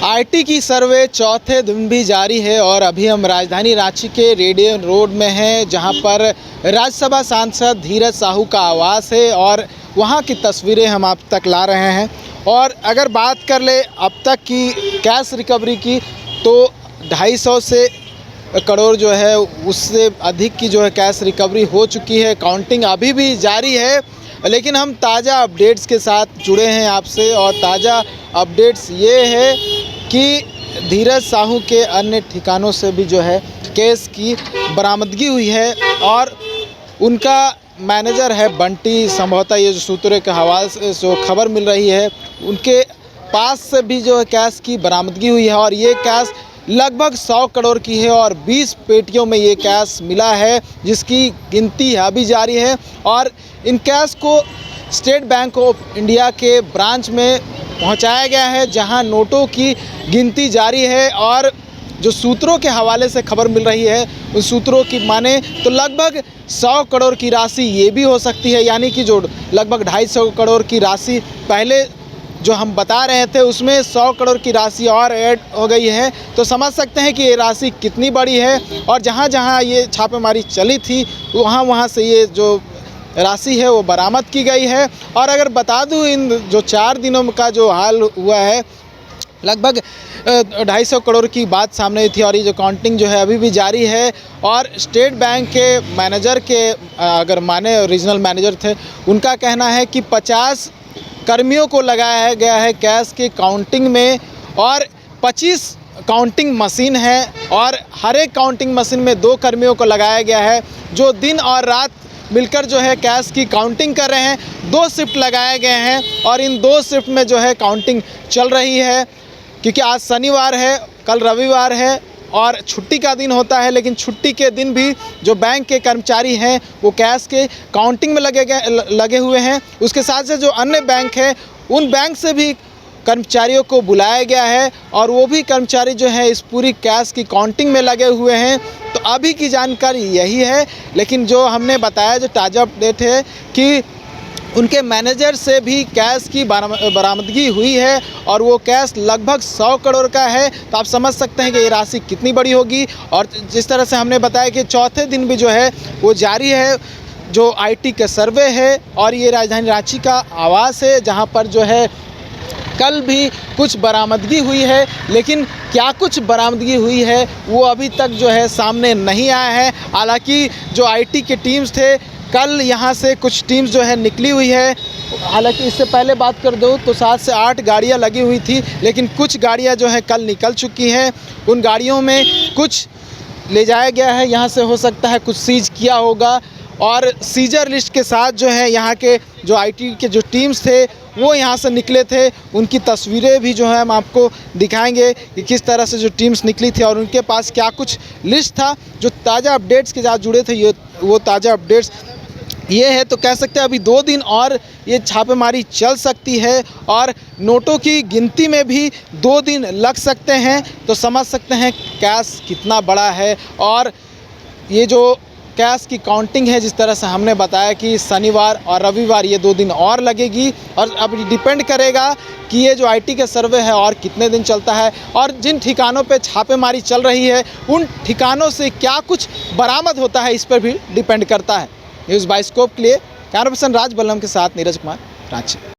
IT की सर्वे चौथे दिन भी जारी है और अभी हम राजधानी रांची के रेडियो रोड में हैं, जहां पर राज्यसभा सांसद धीरज साहू का आवास है और वहां की तस्वीरें हम आप तक ला रहे हैं। और अगर बात कर ले अब तक की कैश रिकवरी की, तो 250 से करोड़ जो है उससे अधिक की जो है कैश रिकवरी हो चुकी है। काउंटिंग अभी भी जारी है, लेकिन हम ताज़ा अपडेट्स के साथ जुड़े हैं आपसे। और ताज़ा अपडेट्स ये है कि धीरज साहू के अन्य ठिकानों से भी जो है केस की बरामदगी हुई है और उनका मैनेजर है बंटी, संभवतः ये जो सूत्रों के हवाले से जो खबर मिल रही है, उनके पास से भी जो है कैश की बरामदगी हुई है। और ये कैश लगभग 100 करोड़ की है और 20 पेटियों में ये कैश मिला है, जिसकी गिनती अभी जारी है। और इन कैश को स्टेट बैंक ऑफ इंडिया के ब्रांच में पहुंचाया गया है, जहां नोटों की गिनती जारी है। और जो सूत्रों के हवाले से खबर मिल रही है, उन सूत्रों की माने तो लगभग 100 करोड़ की राशि ये भी हो सकती है, यानी कि जो लगभग 250 करोड़ की राशि पहले जो हम बता रहे थे उसमें 100 करोड़ की राशि और ऐड हो गई है। तो समझ सकते हैं कि ये राशि कितनी बड़ी है। और जहाँ जहाँ ये छापेमारी चली थी वहाँ से ये जो राशि है वो बरामद की गई है। और अगर बता दूँ, इन जो 4 दिनों का जो हाल हुआ है, लगभग 250 करोड़ की बात सामने थी। और ये जो काउंटिंग जो है अभी भी जारी है। और स्टेट बैंक के मैनेजर के अगर माने, रीजनल मैनेजर थे, उनका कहना है कि 50 कर्मियों को लगाया गया है कैश के काउंटिंग में और 25 काउंटिंग मशीन है। और हर एक काउंटिंग मशीन में 2 कर्मियों को लगाया गया है, जो दिन और रात मिलकर जो है कैश की काउंटिंग कर रहे हैं। 2 शिफ्ट लगाए गए हैं और इन 2 शिफ्ट में जो है काउंटिंग चल रही है, क्योंकि आज शनिवार है, कल रविवार है और छुट्टी का दिन होता है। लेकिन छुट्टी के दिन भी जो बैंक के कर्मचारी हैं वो कैश के काउंटिंग में लगे हुए हैं। उसके साथ से जो अन्य बैंक है, उन बैंक से भी कर्मचारियों को बुलाया गया है और वो भी कर्मचारी जो है इस पूरी कैश की काउंटिंग में लगे हुए हैं। तो अभी की जानकारी यही है। लेकिन जो हमने बताया, जो ताज़ा अपडेट है कि उनके मैनेजर से भी कैश की बरामदगी हुई है और वो कैश लगभग 100 करोड़ का है। तो आप समझ सकते हैं कि ये राशि कितनी बड़ी होगी। और जिस तरह से हमने बताया कि चौथे दिन भी जो है वो जारी है, जो आईटी का सर्वे है। और ये राजधानी रांची का आवास है, जहाँ पर जो है कल भी कुछ बरामदगी हुई है। लेकिन क्या कुछ बरामदगी हुई है वो अभी तक जो है सामने नहीं आया है। हालांकि जो आईटी के टीम्स थे, कल यहाँ से कुछ टीम्स जो है निकली हुई है। हालांकि इससे पहले बात कर दूँ तो 7 से 8 गाड़ियाँ लगी हुई थी, लेकिन कुछ गाड़ियाँ जो है कल निकल चुकी हैं। उन गाड़ियों में कुछ ले जाया गया है, यहाँ से हो सकता है कुछ सीज किया होगा। और सीजर लिस्ट के साथ जो है यहाँ के जो आईटी के जो टीम्स थे वो यहाँ से निकले थे, उनकी तस्वीरें भी जो है हम आपको दिखाएंगे कि किस तरह से जो टीम्स निकली थी और उनके पास क्या कुछ लिस्ट था। जो ताज़ा अपडेट्स के साथ जुड़े थे, वो ताज़ा अपडेट्स ये है। तो कह सकते हैं अभी 2 दिन और ये छापेमारी चल सकती है और नोटों की गिनती में भी 2 दिन लग सकते हैं। तो समझ सकते हैं कैश कितना बड़ा है। और ये जो कैश की काउंटिंग है, जिस तरह से हमने बताया कि शनिवार और रविवार ये 2 दिन और लगेगी। और अब डिपेंड करेगा कि ये जो आईटी का सर्वे है और कितने दिन चलता है और जिन ठिकानों पे छापेमारी चल रही है उन ठिकानों से क्या कुछ बरामद होता है, इस पर भी डिपेंड करता है। न्यूज़ बाइस्कोप के लिए कैमरा पर्सन राज बल्लम के साथ नीरज कुमार, रांची।